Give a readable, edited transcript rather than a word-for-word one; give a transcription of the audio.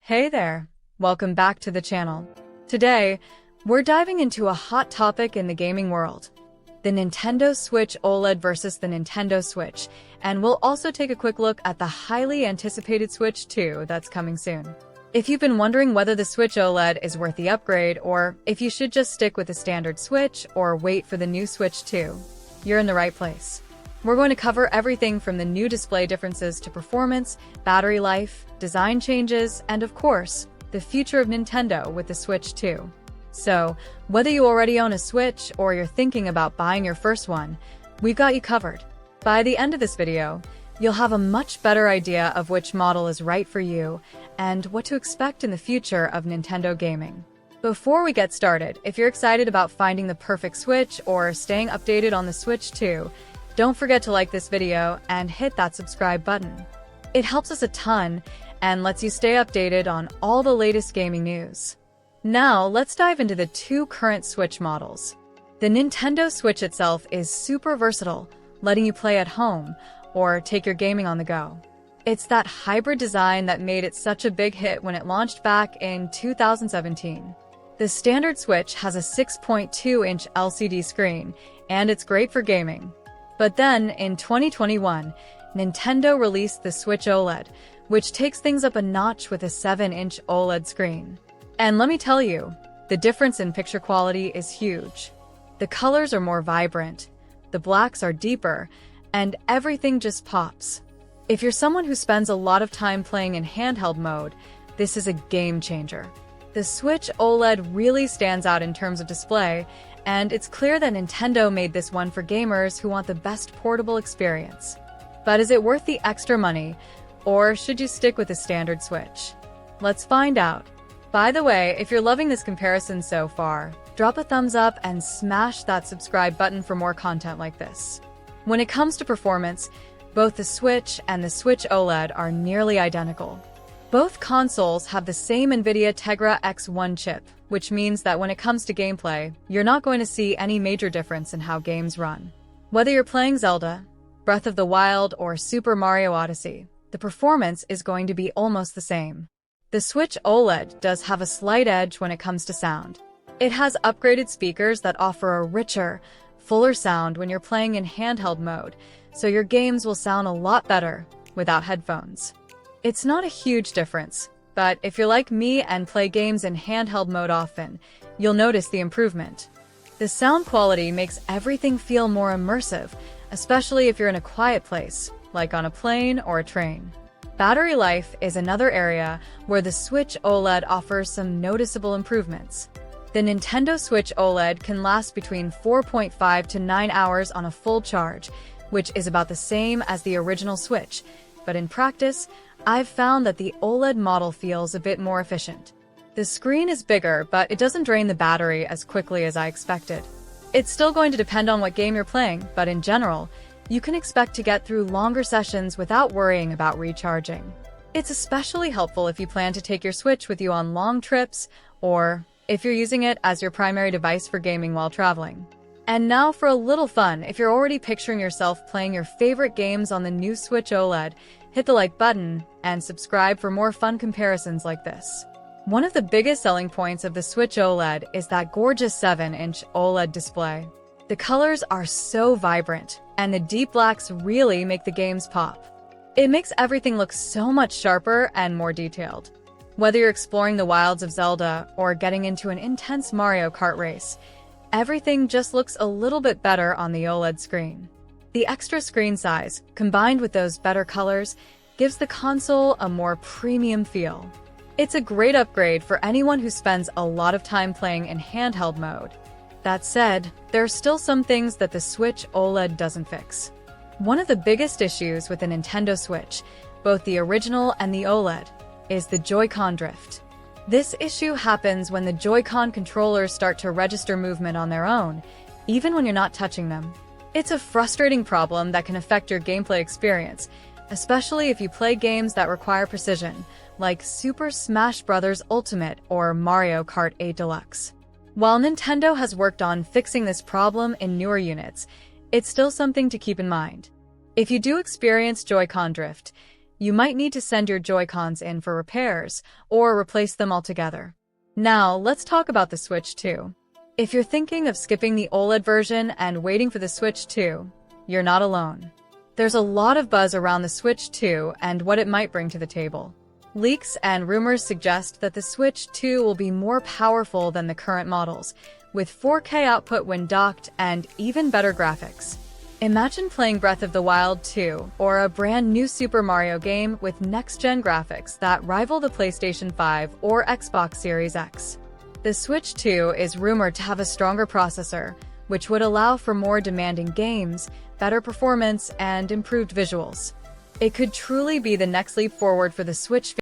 Hey there, welcome back to the channel. Today, we're diving into a hot topic in the gaming world, the Nintendo Switch OLED versus the Nintendo Switch, and we'll also take a quick look at the highly anticipated Switch 2 that's coming soon. If you've been wondering whether the Switch OLED is worth the upgrade, or if you should just stick with the standard Switch or wait for the new Switch 2, you're in the right place. We're going to cover everything from the new display differences to performance, battery life, design changes, and of course, the future of Nintendo with the Switch 2. So, whether you already own a Switch or you're thinking about buying your first one, we've got you covered. By the end of this video, you'll have a much better idea of which model is right for you and what to expect in the future of Nintendo gaming. Before we get started, if you're excited about finding the perfect Switch or staying updated on the Switch 2, don't forget to like this video and hit that subscribe button. It helps us a ton and lets you stay updated on all the latest gaming news. Now, let's dive into the two current Switch models. The Nintendo Switch itself is super versatile, letting you play at home or take your gaming on the go. It's that hybrid design that made it such a big hit when it launched back in 2017. The standard Switch has a 6.2-inch LCD screen, and it's great for gaming. But then, in 2021, Nintendo released the Switch OLED, which takes things up a notch with a 7-inch OLED screen. And let me tell you, the difference in picture quality is huge. The colors are more vibrant, the blacks are deeper, and everything just pops. If you're someone who spends a lot of time playing in handheld mode, this is a game changer. The Switch OLED really stands out in terms of display, and it's clear that Nintendo made this one for gamers who want the best portable experience. But is it worth the extra money, or should you stick with the standard Switch? Let's find out. By the way, if you're loving this comparison so far, drop a thumbs up and smash that subscribe button for more content like this. When it comes to performance, both the Switch and the Switch OLED are nearly identical. Both consoles have the same NVIDIA Tegra X1 chip, which means that when it comes to gameplay, you're not going to see any major difference in how games run. Whether you're playing Zelda, Breath of the Wild, or Super Mario Odyssey, the performance is going to be almost the same. The Switch OLED does have a slight edge when it comes to sound. It has upgraded speakers that offer a richer, fuller sound when you're playing in handheld mode, so your games will sound a lot better without headphones. It's not a huge difference, but if you're like me and play games in handheld mode often, you'll notice the improvement. The sound quality makes everything feel more immersive, especially if you're in a quiet place, like on a plane or a train. Battery life is another area where the Switch OLED offers some noticeable improvements. The Nintendo Switch OLED can last between 4.5 to 9 hours on a full charge, which is about the same as the original Switch, but in practice, I've found that the OLED model feels a bit more efficient. The screen is bigger, but it doesn't drain the battery as quickly as I expected. It's still going to depend on what game you're playing, but in general, you can expect to get through longer sessions without worrying about recharging. It's especially helpful if you plan to take your Switch with you on long trips, or if you're using it as your primary device for gaming while traveling. And now for a little fun, if you're already picturing yourself playing your favorite games on the new Switch OLED, hit the like button and subscribe for more fun comparisons like this. One of the biggest selling points of the Switch OLED is that gorgeous 7-inch OLED display. The colors are so vibrant, and the deep blacks really make the games pop. It makes everything look so much sharper and more detailed. Whether you're exploring the wilds of Zelda or getting into an intense Mario Kart race, everything just looks a little bit better on the OLED screen. The extra screen size, combined with those better colors, gives the console a more premium feel. It's a great upgrade for anyone who spends a lot of time playing in handheld mode. That said, there are still some things that the Switch OLED doesn't fix. One of the biggest issues with the Nintendo Switch, both the original and the OLED, is the Joy-Con drift. This issue happens when the Joy-Con controllers start to register movement on their own, even when you're not touching them. It's a frustrating problem that can affect your gameplay experience, especially if you play games that require precision, like Super Smash Bros. Ultimate or Mario Kart 8 Deluxe. While Nintendo has worked on fixing this problem in newer units, it's still something to keep in mind. If you do experience Joy-Con drift, You might need to send your Joy-Cons in for repairs or replace them altogether. Now, let's talk about the Switch 2. If you're thinking of skipping the OLED version and waiting for the Switch 2, you're not alone. There's a lot of buzz around the Switch 2 and what it might bring to the table. Leaks and rumors suggest that the Switch 2 will be more powerful than the current models, with 4K output when docked and even better graphics. Imagine playing Breath of the Wild 2 or a brand new Super Mario game with next-gen graphics that rival the PlayStation 5 or Xbox Series X. The Switch 2 is rumored to have a stronger processor, which would allow for more demanding games, better performance, and improved visuals. It could truly be the next leap forward for the Switch